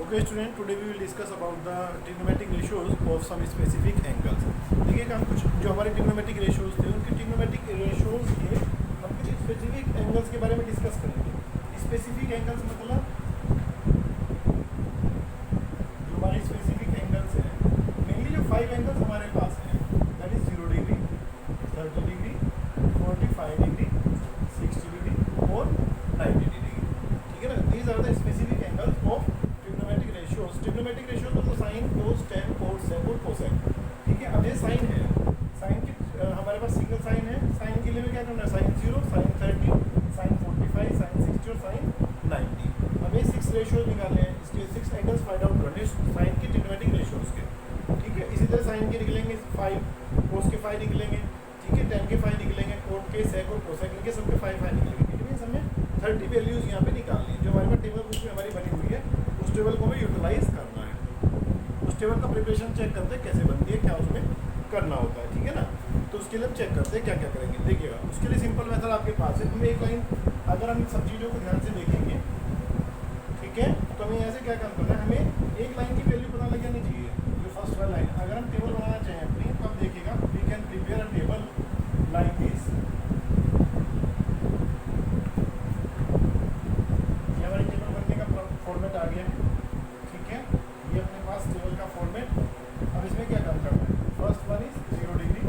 Okay student, today we will discuss about the trigonometric ratios of some specific angles. देखिएगा हम कुछ जो हमारे trigonometric ratios थे उनके trigonometric ratios के हम कुछ specific angles के बारे में डिस्कस करेंगे. Specific angles मतलब जो हमारे specific angles हैं, mainly जो 5 angles हमारे पास हैं, that is 0 degree, 30 degree, 45 degree, 60 degree और 90 degree. ठीक है ना? These are the specific angles of trigonometric ratios मतलब sine cos tan cot sec और कोसेक. ठीक है, अब ये साइन है, साइन की हमारे पास सिंगल साइन है. साइन के लिए क्या करना है? साइन 0, साइन 30, साइन 45, साइन 60 और साइन 90. हमें 6 रेशियोज निकालने हैं, इसके 6 एंगल्स फाइंड आउट करने साइन के ट्रिग्नोमेट्रिक रेशियोज के. ठीक है, इसी तरह साइन के निकलेंगे 5, कोस के 5 निकलेंगे. ठीक है, टेन के 5 निकलेंगे, कोट के सेक और कोसेक इनके सबके 5 निकलेंगे. इट मीन्स हमें 30 वैल्यूज यहाँ पे निकालनी है जो हमारे पास टेबल बुक में हमारी बनी हुई है. उस टेबल को हमें यूटिलाइज करना है. उस टेबल का प्रिपरेशन चेक करते हैं कैसे बनती है, क्या उसमें करना होता है. ठीक है ना? तो उसके लिए हम चेक करते हैं क्या क्या करेंगे. देखिएगा, उसके लिए सिंपल मेथड आपके पास है. हमें एक लाइन, अगर हम इन सब चीज़ों को ध्यान से देखेंगे, ठीक है, तो हमें ऐसे क्या काम करना है, हमें एक लाइन की वैल्यू पता लग जानी चाहिए. जो फर्स्ट वाला लाइन, अगर हम टेबल बनाना चाहें अपनी, तो आप देखिएगा we can prepare a table like this. ये हमारी टेबल बनने का फॉर्मेट आ गया है. ठीक है, ये अपने पास टेबल का फॉर्मेट. अब इसमें क्या काम करना है? First one is 0 degree,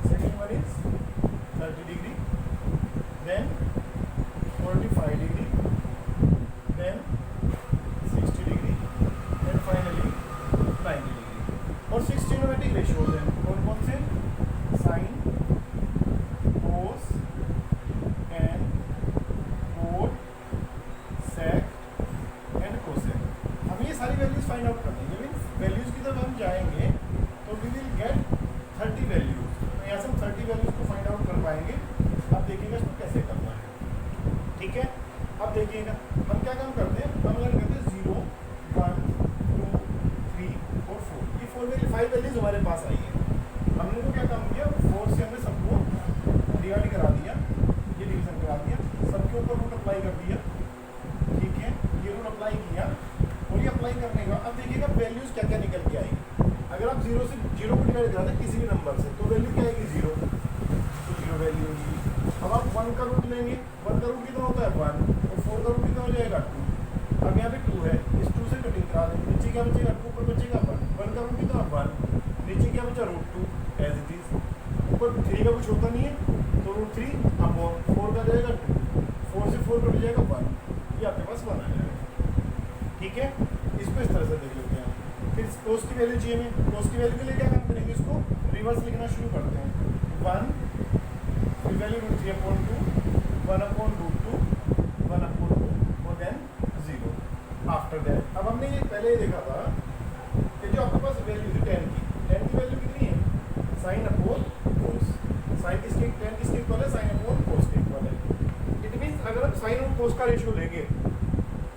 second one is 30 degree, then 45 degree, then 60 degree, and finally 90 degree. और 6 ट्रिग्नोमेट्रिक रेशियोज हैं. कौन कौन से? Sine, cos, tan, cot, sec and cosec. हम ये सारी वैल्यूज फाइंड आउट करते हैं. मीन्स वैल्यूज की तरफ हम जाएंगे तो वी विल गेट 30 वैल्यूज. तो यहाँ से हम 30 वैल्यूज को फाइंड आउट कर पाएंगे. अब देखिएगा इसको कैसे करना है. ठीक है, अब देखिएगा हम क्या काम करते हैं. हम लर्न करते हैं 0, 1, 2, 3 और 4. ये 5 वैल्यूज हमारे पास आई है. हमने तो क्या काम किया, 4 से हमने सबको डिवाइड करा दिया, ये डिवीजन करा दिया, सबके ऊपर रूट अप्लाई कर दिया. ठीक है, ये रूट अप्लाई किया और ये अप्लाई करने का अब देखिएगा वैल्यूज क्या क्या निकल के आएगी. अगर आप 0 को डिवाइड कराते हैं किसी भी नंबर से तो वैल्यू क्या आएगी? 0. तो 0 वैल्यू होगी. अब आप 1 का रूट लेंगे. 1 का रूट कितना होता है? 1. और 4 का रूट कितना हो जाएगा? 2. अब यहाँ पे 2 है, इस 2 से कटिंग करा देंगे. नीचे क्या बचेगा? 2 पर बचेगा 1. 1 का रूट कितना? 1. नीचे क्या बचा? √2 एज इट इज. ऊपर 3 का कुछ होता नहीं है तो √3 अपॉन 4 का जाएगा 2. 4 से 4 कट जाएगा 1. ये आपके पास 1 आ जाएगा. ठीक है, इसको इस तरह से देख लेते हैं. फिर कोस की वैल्यू चाहिए हमें. कोस की वैल्यू के लिए क्या काम करेंगे? इसको रिवर्स लिखना शुरू करते हैं. 1 फिर वैल्यू √3 अपॉन 2, 1 अपॉन √2, 1 अपॉन 2 और देन 0. आफ्टर दैट अब हमने ये पहले ही देखा था कि जो आपके पास वैल्यू थी 10 की वैल्यू कितनी है? साइन अपॉन कोस. साइन किसके 10 किसके इक्वल है? साइन अपॉन कोस के इक्वल है. इट मीन्स अगर आप साइन और कोस का रेशियो लेंगे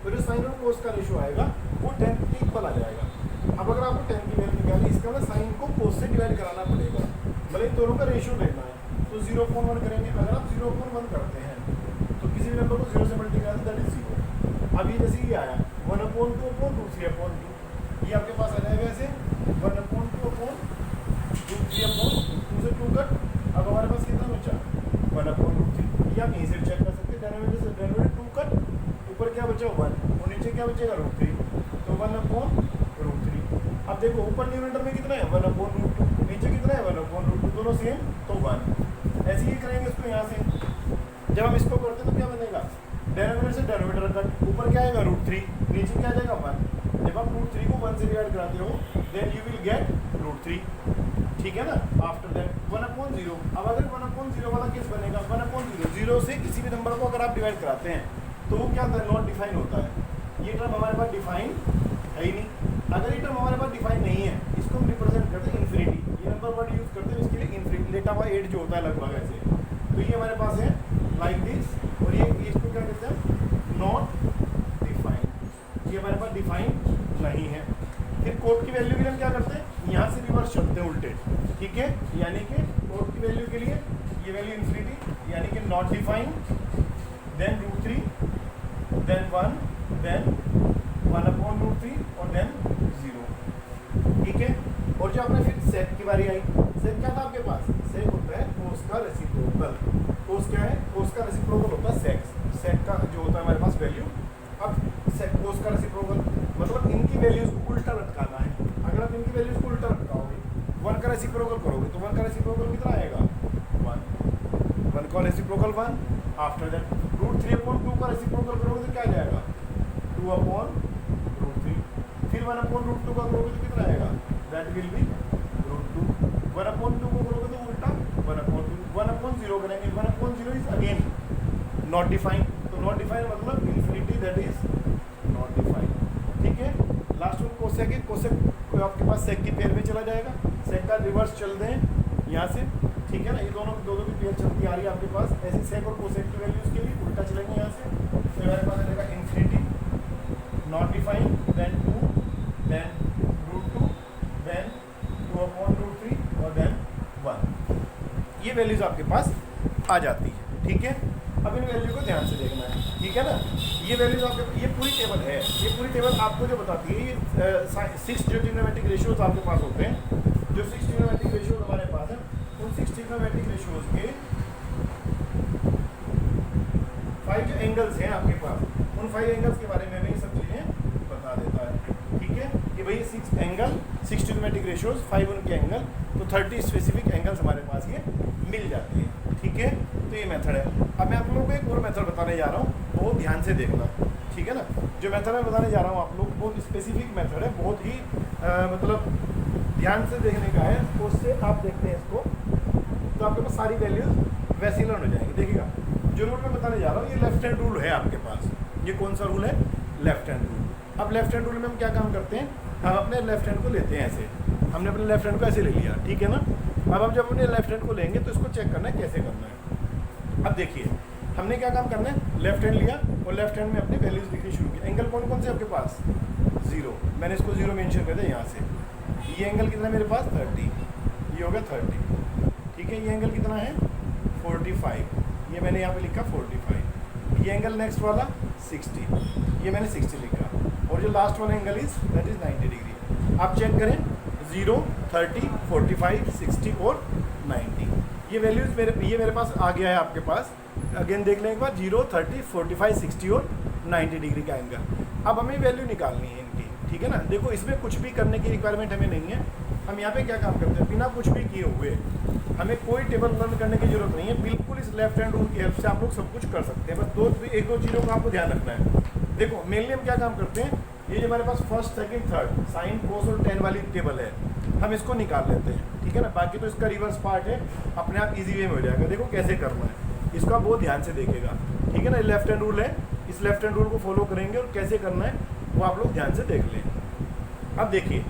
तो जो साइन और कोस का रेशियो आएगा वो 10 के इक्वल आ जाएगा. अब अगर आपको 10 की वैल्यू निकालनी, इसका मतलब साइन को कोस से डिवाइड कराना पड़ेगा. मतलब इन दोनों का रेशियो लेना है तो 0.1 करेंगे. अगर आप 0.1 करते हैं तो किसी भी नंबर को 0 से मल्टीप्लाई करें दैट इज 0. अब ये जैसे ये आया 1/2 अपॉन 3/2, ये आपके पास आ जाएगा ऐसे 1/2 अपॉन 3/2 से 2 कट. अब हमारे पास कितना बचा? 1/√3. ये आप यहीं से चेक कर सकते हैं. डेनोमिनेटर से डेनोमिनेटर 2 कट, ऊपर क्या बचा? 1 और नीचे क्या बचेगा? √3. तो 1/√3. अब देखो ऊपर न्यूमरेटर में कितना है? 1/√2. नीचे कितना है? 1/√2. दोनों सेम तो 1. ऐसे ही करेंगे इसको यहाँ से. जब हम इसको करते हैं तो क्या बनेगा? डेनोमिनेटर से डेनोमिनेटर कट, ऊपर क्या आएगा? √3, नीचे क्या आ जाएगा? 1. जब आप √3 को 1 से डिवाइड कराते हो देन यू विल गेट √3. ठीक है ना? After that 1/0. अब अगर 1/0 वाला केस बनेगा 1/0, 0 से किसी भी नंबर को अगर आप डिवाइड कराते हैं तो वो क्या होता है? नॉट डिफाइन होता है. ये टर्म हमारे पास डिफाइन है ही नहीं. अगर ये टर्म हमारे पास डिफाइन नहीं है, इसको हम रिप्रेजेंट करते हैं इन्फिनिटी. ये नंबर वर्ड यूज करते हैं इसके लिए इन्फिनिटी. लेटा हुआ 8 जो होता है लगभग ऐसे. तो ये हमारे पास है लाइक दिस. और ये इसको क्या कहते हैं? Not define. ये हमारे पास डिफाइन नहीं है. फिर कोट की वैल्यू के लिए हम क्या करते हैं? यहाँ से रिवर्स चलते हैं उल्टे. ठीक है, यानी कि कोट की वैल्यू के लिए ये वैल्यू इन्फिनिटी यानी कि not define, then √3, then 1, then 1/2 3 और देन 0, ठीक है। और जो आपने फिर सेक की बारी आई, सेक क्या था आपके पास, सेक होता है कोस का रेसिप्रोकल। कोस क्या है, कोस का रेसिप्रोकल होता है सेक, सेक का जो होता है हमारे पास वैल्यू। अब सेक कोस का रेसिप्रोकल मतलब इनकी वैल्यूज को उल्टा लटकाना है। अगर आप इनकी वैल्यूज को उल्टा लटकाओगे, 1 का रेसिप्रोकल करोगे तो 1 का रेसिप्रोकल कितना आएगा, 1 का रेसिप्रोकल 1। आफ्टर दैट √3/2 का रेसिप्रोकल करोगे तो क्या आ जाएगा, 2/√3। फिर 1/√2 का करोगे तो कितना आएगा, दैट विल बी √2। 1/2 को करोगे तो उल्टा 1/2। 1/0 करेंगे, 1/0 इज अगेन नॉट डिफाइंड। तो नॉट डिफाइंड मतलब infinity, that is not defined, ठीक है। लास्ट वन कोसेक है, कोसेक आपके पास सेक की पेयर में चला जाएगा। सेक का रिवर्स चल दें यहाँ से, ठीक है ना, ये दोनों की पेयर चलती आ रही है आपके पास। ऐसे सेक और कोसेक की वैल्यूज के लिए उल्टा चलेंगे यहाँ से, तो हमारे पास आ जाएगा infinity, not defined, then 2, then √2, then 2/√3 और देन 1। ये वैल्यूज आपके पास आ जाती है, ठीक है। अब इन वैल्यू को ध्यान से देखना है, ठीक है ना। ये वैल्यूज आपके, ये पूरी टेबल है, ये पूरी टेबल आपको जो बताती है, ये 6 जो ट्रिग्नोमेट्रिक रेशियोज आपके पास होते हैं, जो 6 ट्रिग्नोमेट्रिक रेशियोज हमारे पास है, उन 6 ट्रिग्नोमेट्रिक रेशियोज के 5 जो एंगल्स हैं आपके पास, उन 5 एंगल्स के बारे में हमें ये सब चीज़ें बता देता है, ठीक है। कि भाई 6 एंगल, 6 ट्रिग्नोमेट्रिक रेशियोज, 5 उनके एंगल, तो 30 स्पेसिफिक एंगल्स हमारे पास ये मिल जाते हैं, ठीक है। तो ये मेथड है। अब मैं आप लोगों को एक और मेथड बताने जा रहा हूँ, बहुत ध्यान से देखना, ठीक है ना। जो मेथड मैं बताने जा रहा हूँ आप लोग, बहुत स्पेसिफिक मेथड है, बहुत ही मतलब ध्यान से देखने का है। तो उससे आप देखते हैं इसको, तो आपके पास सारी वैल्यूज वैसे ही लर्न हो जाएंगी। देखिएगा, जो रूल मैं बताने जा रहा हूँ, ये लेफ्ट हैंड रूल है आपके पास। ये कौन सा रूल है, लेफ्ट हैंड रूल। अब लेफ्ट हैंड रूल में हम क्या काम करते हैं, हम अपने लेफ्ट हैंड को लेते हैं ऐसे, हमने अपने लेफ्ट हैंड को ऐसे ले लिया, ठीक है ना। अब हम जब अपने लेफ्ट हैंड को लेंगे तो इसको चेक करना है कैसे करना है। अब देखिए, हमने क्या काम करना है, लेफ्ट हैंड लिया और लेफ्ट हैंड में अपनी वैल्यूज लिखनी शुरू की। एंगल कौन कौन से आपके पास, 0, मैंने इसको 0 मेंशन कर दिया यहाँ से। ये एंगल कितना है मेरे पास, 30, ये हो गया 30, ठीक है। ये एंगल कितना है, 45, ये मैंने यहाँ पे लिखा 45। ये एंगल नेक्स्ट वाला 60, ये मैंने 60 लिखा। और जो लास्ट वाला angle is that is 90 degree. आप चेक करें, 0, 30, 45, 60 और 90, ये वैल्यूज मेरे पास आ गया है आपके पास। अगेन देख लें एक बार, 0, 30, 45, 60 और 90 डिग्री का एंगल। अब हमें वैल्यू निकालनी है इनकी, ठीक है ना। देखो, इसमें कुछ भी करने की रिक्वायरमेंट हमें नहीं है। हम यहाँ पे क्या काम करते हैं, बिना कुछ भी किए हुए हमें कोई टेबल लर्न करने की जरूरत नहीं है। बिल्कुल इस लेफ्ट हैंड रूल की हेल्प से आप लोग सब कुछ कर सकते हैं। बस एक दो चीज़ों का आपको ध्यान रखना है। देखो, मेनली हम क्या काम करते हैं, ये जो हमारे पास फर्स्ट, सेकंड, थर्ड साइन, कोस और टेन वाली टेबल है, हम इसको निकाल लेते हैं, ठीक है ना। बाकी तो इसका रिवर्स पार्ट है, अपने आप इजी वे में हो जाएगा। देखो कैसे करना है, इसका बहुत ध्यान से देखेगा, ठीक है ना। लेफ्ट हैंड रूल है, इस लेफ्ट हैंड रूल को फॉलो करेंगे और कैसे करना है वो आप लोग ध्यान से देख लें। अब देखिए,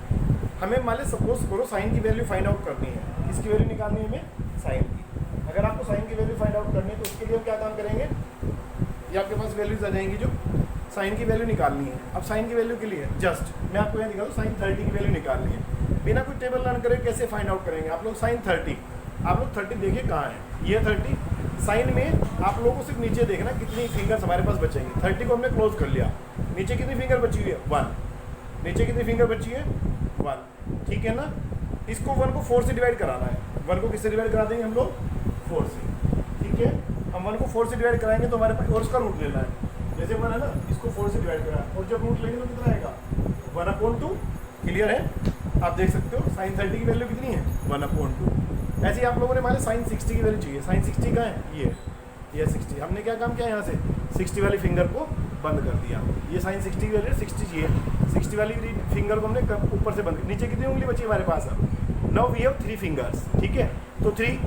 हमें मान लीजिए सपोज करो साइन की वैल्यू फाइंड आउट करनी है, इसकी वैल्यू निकालनी है हमें साइन की। अगर आपको साइन की वैल्यू फाइंड आउट करनी है तो उसके लिए हम क्या काम करेंगे, ये आपके पास वैल्यूज आ जाएंगी जो साइन की वैल्यू निकालनी है। अब साइन की वैल्यू के लिए जस्ट मैं आपको यहाँ दिखा दूँ, साइन 30 की वैल्यू निकालनी है। बिना कोई टेबल रन करे कैसे फाइंड आउट करेंगे आप लोग। साइन 30, आप लोग 30 देखिए कहाँ है, ये 30। साइन में आप लोगों को सिर्फ नीचे देखना कितनी फिंगर्स हमारे पास बचेंगी। 30 को हमने क्लोज कर लिया, नीचे कितनी फिंगर बची हुई है, 1। नीचे कितनी फिंगर बची है, 1, ठीक है ना। इसको 1 को 4 से डिवाइड कराना है। 1 को किससे डिवाइड करा देंगे हम लोग, 4 से, ठीक है। हम 1 को 4 से डिवाइड कराएंगे तो हमारे पास और उसका रूट लेना है। जैसे 1 है ना, इसको 4 से डिवाइड करा और जब रूट लेंगे तो कितना आएगा, 1/2। क्लियर है, आप देख सकते हो साइन 30 की वैल्यू कितनी है, 1/2। ऐसे ही आप लोगों ने मान साइन 60 की वैल्यू चाहिए। साइन 60 का है ये 60। हमने क्या काम किया, यहाँ से 60 वाली फिंगर को बंद कर दिया। ये साइन 60 की वैल्यू 60 चाहिए, 60 वाली फिंगर को हमने ऊपर से बंद। नीचे कितनी उंगली बची हमारे पास अब, नाउ वी हैव 3 फिंगर्स, ठीक है। तो 3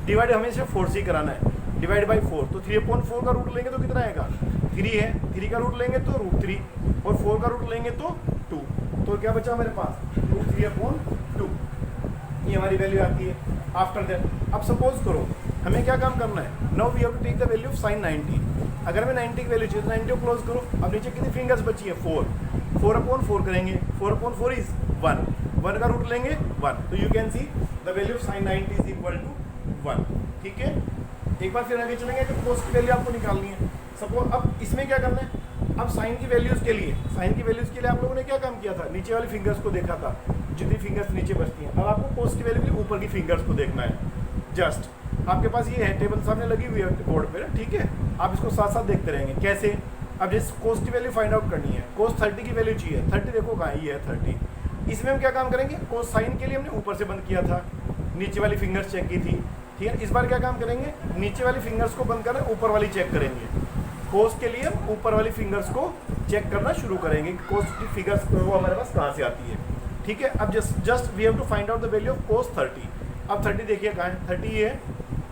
डिवाइड हमें सिर्फ 4 से करना है, डिवाइड बाई 4। तो 3/4 का रूट लेंगे तो कितना आएगा, 3 है। 3 का रूट लेंगे तो √3 और 4 का रूट लेंगे तो 2। तो क्या बचा हमारे पास, √3/2। ये हमारी वैल्यू आती है। आफ्टर दैट अब सपोज करो हमें क्या काम करना है, now we have to take the value of sine 90। अगर हमें 90 की वैल्यू चाहिए तो 90 को क्लोज करो। अब नीचे कितनी फिंगर्स बची है, 4। 4/4 करेंगे, 4/4 इज 1। 1 का रूट लेंगे 1। तो you can see the value of sine 90 is equal to 1, ठीक है। एक बार फिर आगे चलेंगे, तो कोस की वैल्यू आपको निकालनी है। सपोज अब इसमें क्या करना है, अब साइन की वैल्यूज़ के लिए आप लोगों ने क्या काम किया था, नीचे वाली फिंगर्स को देखा था, जितनी फिंगर्स नीचे बचती हैं। अब आपको कोस की वैल्यू के लिए ऊपर की फिंगर्स को देखना है। जस्ट आपके पास ये है, टेबल सामने लगी हुई है बोर्ड पे, ठीक है, आप इसको साथ साथ देखते रहेंगे। कैसे, अब जैसे कोस की वैल्यू फाइंड आउट करनी है, कोस 30 की वैल्यू चाहिए, 30 देखो कहाँ, ये है 30। इसमें हम क्या काम करेंगे, कोस साइन के लिए हमने ऊपर से बंद किया था, नीचे वाली फिंगर्स चेक की थी, ठीक है। इस बार क्या काम करेंगे, नीचे वाली फिंगर्स को बंद करना, ऊपर वाली चेक करेंगे। कोस के लिए हम ऊपर वाली फिंगर्स को चेक करना शुरू करेंगे, कोस की फिगर्स वो हमारे पास कहाँ से आती है, ठीक है। अब just we have to find out the value of cos 30। अब 30 देखिए कहाँ है, 30 ये है,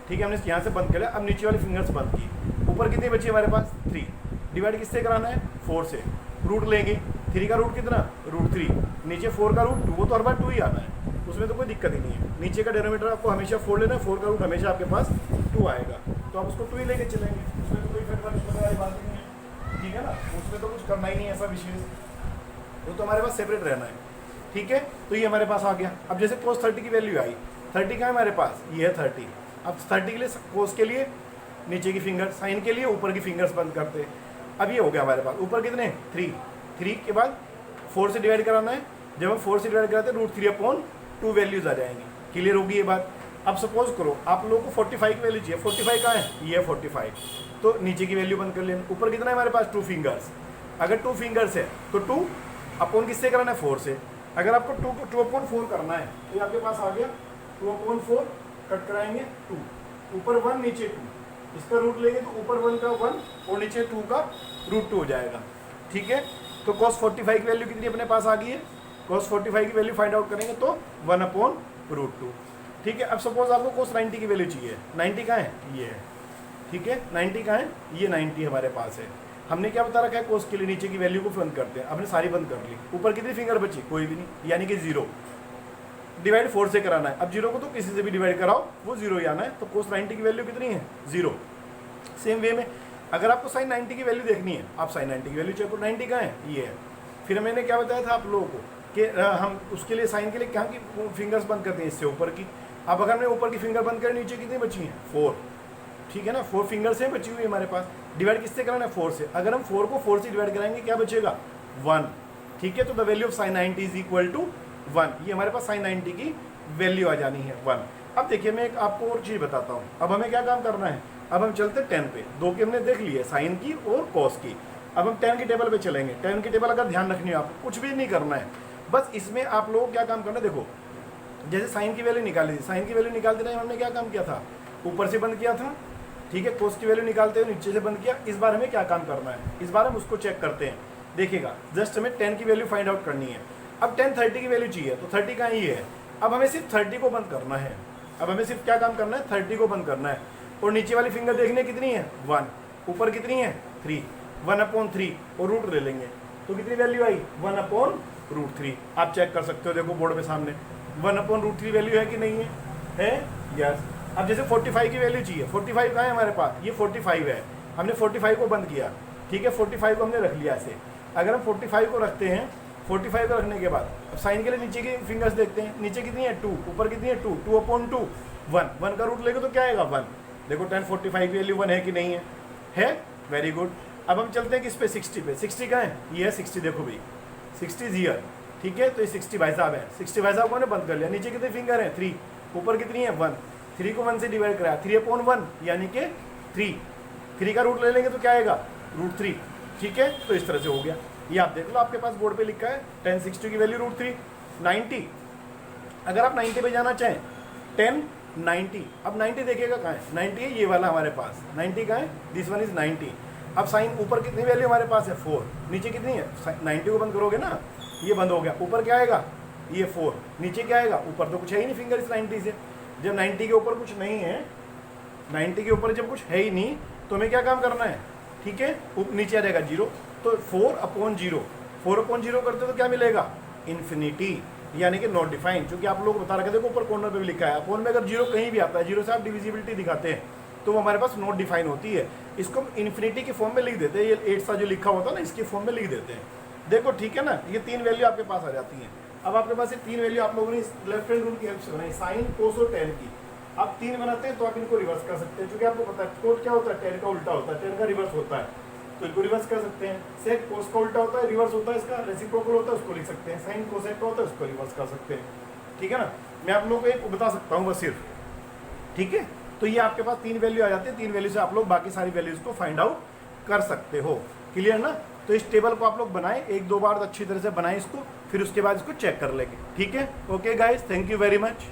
ठीक है, हमने यहाँ से बंद कर लिया। अब नीचे वाली फिंगर्स बंद की, ऊपर कितनी बची हमारे पास 3, डिवाइड किससे कराना है 4 से, रूट लेंगे, 3 का रूट कितना √3, नीचे 4 का रूट 2, वो तो हर बार 2 ही आना है, उसमें तो कोई दिक्कत ही नहीं है। नीचे का डेनोमीटर आपको हमेशा 4 लेना है, 4 का रूट हमेशा आपके पास 2 आएगा, तो आप उसको 2 ही लेके चलेंगे, उसमें तो कोई फटफट करने वाली बात ही नहीं है, ठीक है ना, उसमें तो कुछ करना ही नहीं है ऐसा विशेष, वो तो हमारे पास सेपरेट रहना है, ठीक है। तो ये हमारे पास आ गया। अब जैसे कोस 30 की वैल्यू आई, 30 का है हमारे पास, ये है 30। अब 30 के लिए कोस के लिए नीचे की फिंगर, साइन के लिए ऊपर की फिंगर्स बंद करते हैं। अब ये हो गया हमारे पास, ऊपर कितने 3 के बाद 4 से डिवाइड कराना है, जब हम 4 से डिवाइड कराते हैं √3/2 वैल्यूज आ जाएंगी। क्लियर होगी ये बात। अब सपोज करो आप लोगों को 45 की वैल्यू चाहिए, 45 कहाँ है, ये है 45, तो नीचे की वैल्यू बंद कर लेना। ऊपर कितना है हमारे पास 2 फिंगर्स, अगर 2 फिंगर्स है तो 2 अपॉन किससे कराना है 4 से। अगर आपको 2/4 करना है तो ये आपके पास आ गया 2/4, कट कराएंगे 2, ऊपर 1 नीचे 2, इसका रूट लेंगे तो ऊपर 1 का 1 और नीचे 2 का √2 हो जाएगा, ठीक है। तो cos 45 की वैल्यू कितनी अपने पास आ गई है, cos 45 की वैल्यू फाइंड आउट करेंगे तो 1/√2, ठीक है। अब सपोज आपको cos 90 की वैल्यू चाहिए, 90 कहाँ है, ये है, ठीक है, 90 कहाँ है, ये 90 हमारे पास है। हमने क्या बता रखा है, कोस के लिए नीचे की वैल्यू को बंद करते हैं, हमने सारी बंद कर ली। ऊपर कितनी फिंगर बची, कोई भी नहीं, यानी कि 0, डिवाइड 4 से कराना है। अब 0 को तो किसी से भी डिवाइड कराओ वो 0 ही आना है, तो कोस 90 की वैल्यू कितनी है 0। सेम वे में अगर आपको साइन 90 की वैल्यू देखनी है, आप साइन 90 की वैल्यू चेक करो, 90 कहाँ है, ये है। फिर मैंने क्या बताया था आप लोगों को कि हम उसके लिए साइन के लिए कहाँ की फिंगर्स बंद करते हैं, इससे ऊपर की। अब अगर हमने ऊपर की फिंगर बंद करें, नीचे कितनी बची हैं 4, ठीक है ना, 4 फिंगर्स हैं बची हुई हमारे पास। डिवाइड किससे कराना है 4 से, अगर हम 4 को 4 से डिवाइड कराएंगे क्या बचेगा 1, ठीक है। तो the value of sine 90 is equal to 1, ये हमारे पास साइन 90 की वैल्यू आ जानी है 1। अब देखिए मैं एक आपको और चीज़ बताता हूँ, अब हमें क्या काम करना है, अब हम चलते 10 पे, 2 की हमने देख ली है, साइन की और कॉस की। अब हम 10 की टेबल पे चलेंगे। 10 की टेबल अगर ध्यान रखनी है आपको, कुछ भी नहीं करना है, बस इसमें आप लोगों को क्या काम करना है, देखो जैसे साइन की वैल्यू निकाली थी, साइन की वैल्यू निकालते टाइम हमने क्या काम किया था, ऊपर से बंद किया था, ठीक है। कोस की वैल्यू निकालते हुए नीचे से बंद किया। इस बार हमें क्या काम करना है, इस बार हम उसको चेक करते हैं, देखिएगा जस्ट हमें 10 की वैल्यू फाइंड आउट करनी है। अब 10 30 की वैल्यू चाहिए, तो 30 कहाँ ही है, अब हमें सिर्फ 30 को बंद करना है, अब हमें सिर्फ क्या काम करना है 30 को बंद करना है। और नीचे वाली फिंगर देखने कितनी है 1, ऊपर कितनी है 3, 1/3 और रूट ले लेंगे तो कितनी वैल्यू आई 1/√3। आप चेक कर सकते हो, देखो बोर्ड पे सामने 1/√3 वैल्यू है कि नहीं है यस। अब जैसे 45 की वैल्यू चाहिए, 45 कहाँ है हमारे पास, ये 45 है, हमने 45 को बंद किया, ठीक है, 45 को हमने रख लिया ऐसे। अगर हम 45 को रखते हैं, 45 को रखने के बाद अब साइन के लिए नीचे की फिंगर्स देखते हैं, नीचे कितनी है 2, ऊपर कितनी है 2, 2/2, 1 का रूट लेंगे तो क्या आएगा 1। देखो 10 45 की वैल्यू 1 है कि नहीं है वेरी गुड। अब हम चलते हैं किस पे 60 पे, 60 कहाँ है, ये है 60, देखो भाई 60 इज हियर, ठीक है। तो ये 60 भाई साहब है, 60 भाई साहब को ने बंद कर लिया। नीचे कितने फिंगर हैं 3, ऊपर कितनी है 1, 3 को 1 से डिवाइड कराया, 3/1 यानी कि 3 का रूट ले लेंगे तो क्या आएगा √3, ठीक है। तो इस तरह से हो गया, ये आप देख लो आपके पास बोर्ड पे लिखा है 10 60 की वैल्यू √3। 90 अगर आप 90 पे जाना चाहें 10 90, अब 90 देखिएगा कहाँ है, 90 है ये वाला हमारे पास, 90 कहाँ है, दिस वन इज 90। अब साइन ऊपर कितनी वैल्यू हमारे पास है 4, नीचे कितनी है 90 को बंद करोगे ना, ये बंद हो गया, ऊपर क्या आएगा ये 4, नीचे क्या आएगा, ऊपर तो कुछ है ही नहीं फिंगर इस 90 से। जब 90 के ऊपर कुछ नहीं है, 90 के ऊपर जब कुछ है ही नहीं तो हमें क्या काम करना है, ठीक है, नीचे आ जाएगा 0, तो 4/0, 4/0 करते तो क्या मिलेगा इन्फिनिटी, यानी कि नॉट डिफाइंड। क्योंकि आप लोग बता रहे थे, देखो ऊपर कॉर्नर पे भी लिखा है, अपोन में अगर 0 कहीं भी आता है, 0 से आप डिविजिबिलिटी दिखाते हैं तो वो हमारे पास नॉट डिफाइन होती है। इसको हम इन्फिनिटी के फॉर्म में लिख देते हैं, ये 8 सा जो लिखा होता है ना इसके फॉर्म में लिख देते हैं। देखो ठीक है ना, ये 3 वैल्यू आपके पास आ जाती हैं। अब आपके पास ये 3 वैल्यू आप लोगों ने लेफ्ट हैंड रूल की हेल्प से बनाई, साइन कोस और टेन की। आप 3 बनाते हैं तो आप इनको रिवर्स कर सकते हैं, क्योंकि आपको पता है कोट क्या होता है, टेन का उल्टा होता है, टेन का रिवर्स होता है। तो इसको रिवर्स कर सकते हैं। सेक कोस का उल्टा होता है, रिवर्स होता है इसका, रेसिप्रोकल होता है, उसको लिख सकते हैं। साइन कोसेक का होता है, उसको रिवर्स कर सकते हैं। ठीक है ना, मैं आप लोगों को एक बता सकता हूँ बस सिर्फ। ठीक है, तो ये आपके पास 3 वैल्यू आ जाती है, 3 वैल्यू से आप लोग बाकी सारी वैल्यूज को फाइंड आउट कर सकते हो। क्लियर ना? तो इस टेबल को आप लोग बनाएं, 1-2 बार अच्छी तरह से बनाएं इसको, फिर उसके बाद इसको चेक कर लेंगे। ठीक है, okay guys, thank you very much.